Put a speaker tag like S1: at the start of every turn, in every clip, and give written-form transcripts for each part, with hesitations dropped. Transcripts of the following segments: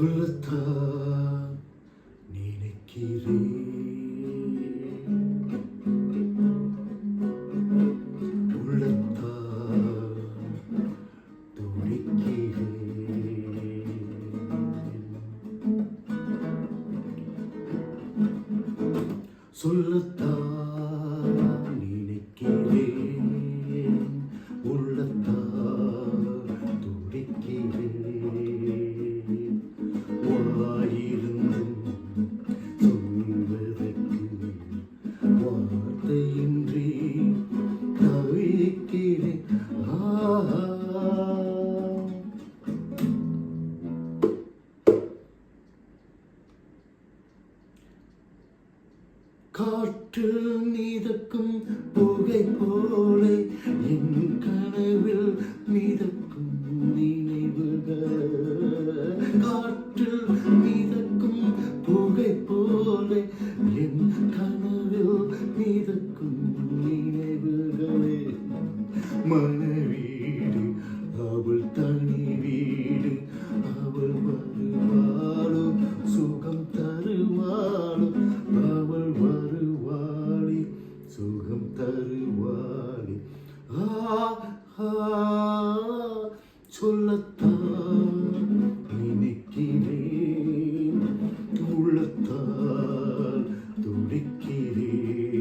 S1: சொல்லத்தான் நினைக்கிறேன். உள்ளத்தான் துடிக்கிறேன். சொல்லத்தான் நினைக்கிறேன். உள்ளத்தான் துடிக்கிறேன். வாயிருந்தும் சொல்வதற்கு வார்த்தையின்றி தவிக்கிறேன். காற்றில் மிதக்கும் புகை போல என் கனவில் மிதக்கும் நினைவுகள். காற்றில் மிதக்கும் புகை போல என் கனவில் மிதக்கும் நினைவுகளே. மனவீடு அவள் தனி வீடு, அவள் வருவாளோ சுகம் தருவாளோ, அவள் வருவாளி சுகம் தருவாளி. சொல்லத்தான் நினைக்கிறேன். உள்ளத்தால் துடிக்கிறேன்.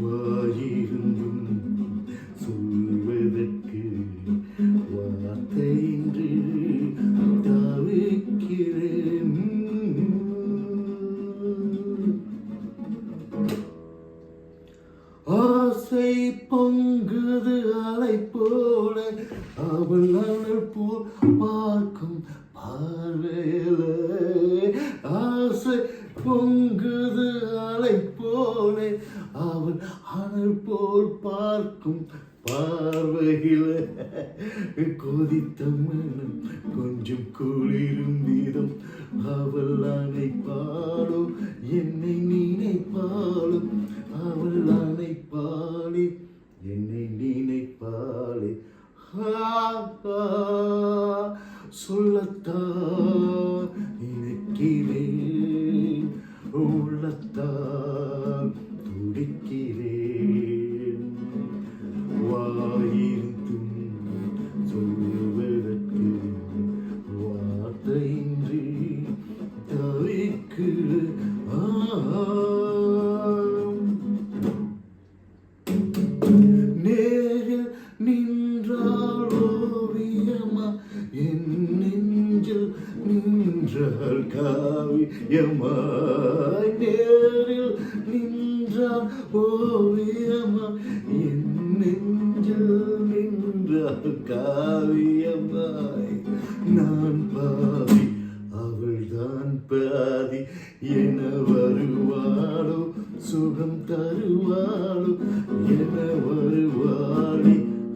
S1: வாயிருந்தும் சொல்வதற்கு வார்த்தையின்றி தவிக்கிறேன். ஆசை பொங்குது அலை போல, அவள் அனல் போல் பார்க்கும் பார்வையில. ஆசை பொங்குது அலை போல, அவள் அனல் போல் பார்க்கும் பார்வையில. கொதித்த மனம் கொஞ்சம் குளிரும் வீதம், அவள் அணைப்பாளோ என்னை நினைப்பாளோ, அவள் அணைப்பாளே என்னை நினைப்பாளே. சொல்லத்தான் நினைக்கிறேன். உள்ளத்தான் துடிக்கிறேன். வாயிருந்தும் சொல்வதற்கு வார்த்தையின்றி தவிக்கிறேன். நேரில் நின்றால் ஓவியமா, என் நெஞ்சில் நின்றால் காவியமா. நேரில் நின்றால் ஓவியமா, என் நெஞ்சில் நின்றால் காவியமாய். நான் பாதி அவள்தான் பாதி, என வருவாளோ சுகம் தருவாளோ, என வருவாளே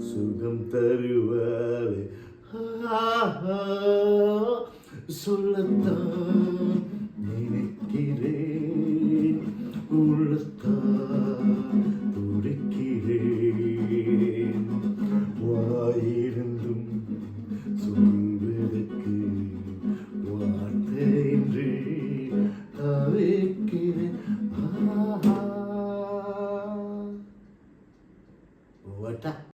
S1: சுகம் தருவாளே. சொல்லத்தான் நினைக்கிறேன். உள்ளத்தான்